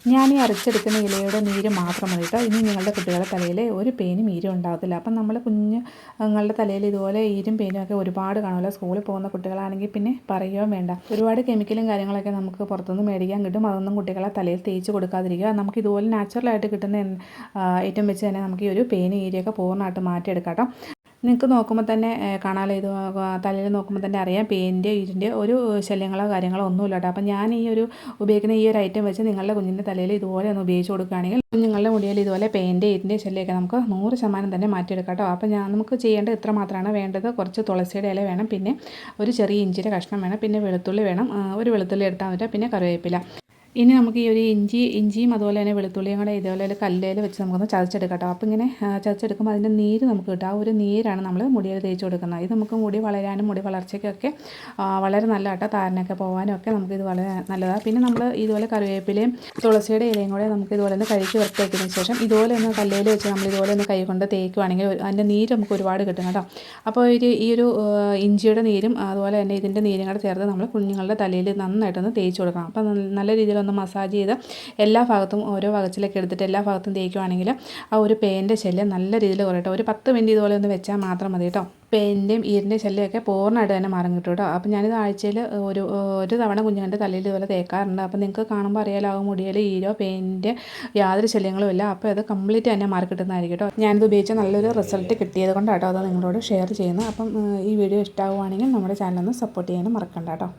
ഞാൻ ഈ അരച്ചെടുക്കുന്ന ഇലയുടെ നീര് മാത്രം മതി കേട്ടോ. ഇനി നിങ്ങളുടെ കുട്ടികളുടെ തലയിൽ ഒരു പേനും ഈരും ഉണ്ടാകത്തില്ല. അപ്പം നമ്മൾ കുഞ്ഞുങ്ങളുടെ തലയിൽ ഇതുപോലെ ഈരും പേനും ഒക്കെ ഒരുപാട് കാണുമല്ലോ. സ്കൂളിൽ പോകുന്ന കുട്ടികളാണെങ്കിൽ പിന്നെ പറയുകയും വേണ്ട. ഒരുപാട് കെമിക്കലും കാര്യങ്ങളൊക്കെ നമുക്ക് പുറത്തുനിന്ന് മേടിക്കാൻ കിട്ടും. അതൊന്നും കുട്ടികളെ തലയിൽ തേച്ച് കൊടുക്കാതിരിക്കുക. നമുക്ക് ഇതുപോലെ നാച്ചുറലായിട്ട് കിട്ടുന്ന ഐറ്റം വെച്ച് തന്നെ നമുക്ക് ഈ ഒരു പേനും ഈരിയൊക്കെ പൂർണ്ണമായിട്ട് മാറ്റിയെടുക്കാം കേട്ടോ. നിങ്ങൾക്ക് നോക്കുമ്പോൾ തന്നെ കാണാമല്ലോ, ഇത് തലയിൽ നോക്കുമ്പോൾ തന്നെ അറിയാം പേനിൻ്റെ ഈരിൻ്റെ ഒരു ശല്യങ്ങളോ കാര്യങ്ങളോ ഒന്നുമില്ല കേട്ടോ. അപ്പം ഞാൻ ഈ ഒരു ഉപയോഗിക്കുന്ന ഈ ഒരു ഐറ്റം വെച്ച് നിങ്ങളുടെ കുഞ്ഞിൻ്റെ തലയിൽ ഇതുപോലെ ഒന്ന് ഉപയോഗിച്ച് കൊടുക്കുകയാണെങ്കിൽ കുഞ്ഞുങ്ങളുടെ മുടിയിൽ ഇതുപോലെ പേനിൻ്റെ ഈരിൻ്റെ ശല്യമൊക്കെ നമുക്ക് 100% തന്നെ മാറ്റിയെടുക്കാം കേട്ടോ. അപ്പോൾ നമുക്ക് ചെയ്യേണ്ടത് ഇത്ര മാത്രമാണ് വേണ്ടത്. കുറച്ച് തുളസിയുടെ ഇല വേണം, പിന്നെ ഒരു ചെറിയ ഇഞ്ചിയുടെ കഷ്ണം വേണം, പിന്നെ വെളുത്തുള്ളി വേണം, ഒരു വെളുത്തുള്ളി എടുത്താൽ മതി, പിന്നെ കറിവേപ്പില. ഇനി നമുക്ക് ഈ ഒരു ഇഞ്ചിയും അതുപോലെ തന്നെ വെളുത്തുള്ളിയും കൂടെ ഇതേപോലെ ഒരു കല്ലിൽ വെച്ച് നമുക്കൊന്ന് ചതച്ചെടുക്കാം കേട്ടോ. അപ്പോൾ ഇങ്ങനെ ചതച്ചെടുക്കുമ്പോൾ അതിൻ്റെ നീര് നമുക്ക് കിട്ടും. ആ ഒരു നീരാണ് നമ്മൾ മുടിയിൽ തേച്ച് കൊടുക്കുന്നത്. ഇത് നമുക്ക് മുടി വളരാനും മുടി വളർച്ചയ്ക്കൊക്കെ വളരെ നല്ല കേട്ടോ. താരനൊക്കെ പോകാനും ഒക്കെ നമുക്കിത് വളരെ നല്ലതാണ്. പിന്നെ നമ്മൾ ഇതുപോലെ കറിവേപ്പിലയും തുളസിയുടെ ഇലയും കൂടെ നമുക്ക് ഇതുപോലെ ഒന്ന് കഴുകി വൃത്തിയാക്കിയതിന് ശേഷം ഇതുപോലെ ഒന്ന് കല്ലിൽ വെച്ച് നമ്മൾ ഇതുപോലെ ഒന്ന് കൈ കൊണ്ട് തേക്കുവാണെങ്കിൽ അതിൻ്റെ നീര് നമുക്ക് ഒരുപാട് കിട്ടും കേട്ടോ. അപ്പോൾ ഈ ഒരു ഇഞ്ചിയുടെ നീരും അതുപോലെ തന്നെ ഇതിൻ്റെ നീരും കൂടെ ചേർത്ത് നമ്മൾ കുഞ്ഞുങ്ങളുടെ തലയിൽ നന്നായിട്ടൊന്ന് തേച്ച് കൊടുക്കണം. അപ്പോൾ നല്ല രീതിയിൽ ഒന്ന് മസാജ് ചെയ്ത് എല്ലാ ഭാഗത്തും ഓരോ വകച്ചിലൊക്കെ എടുത്തിട്ട് എല്ലാ ഭാഗത്തും തേക്കുവാണെങ്കിൽ ആ ഒരു പേനിൻ്റെ ശല്യം നല്ല രീതിയിൽ കുറയട്ടോ. ഒരു 10 മിനിറ്റ് ഇതുപോലെ ഒന്ന് വെച്ചാൽ മാത്രം മതി കേട്ടോ. പേനിൻ്റെയും ഈരിൻ്റെ ശല്യമൊക്കെ പൂർണ്ണമായിട്ട് തന്നെ മാറും കിട്ടും കേട്ടോ. അപ്പോൾ ഞാനിത് ആഴ്ചയിൽ ഒരു തവണ കുഞ്ഞുങ്ങളുടെ തലയിൽ ഇതുപോലെ തേക്കാറുണ്ട്. അപ്പോൾ നിങ്ങൾക്ക് കാണുമ്പോൾ അറിയാലോ, ആ മുടിയിൽ ഈരോ പേനിൻ്റെ യാതൊരു ശല്യങ്ങളും ഇല്ല. അപ്പോൾ അത് കംപ്ലീറ്റ് തന്നെ മാറി കിട്ടുന്നതായിരിക്കും കേട്ടോ. ഞാനിത് ഉപയോഗിച്ച് നല്ലൊരു റിസൾട്ട് കിട്ടിയത് കൊണ്ടാട്ടോ അത് നിങ്ങളോട് ഷെയർ ചെയ്യുന്നത്. അപ്പം ഈ വീഡിയോ ഇഷ്ടമാവുകയാണെങ്കിൽ നമ്മുടെ ചാനലൊന്ന് സപ്പോർട്ട് ചെയ്യാനും മറക്കണ്ട കേട്ടോ.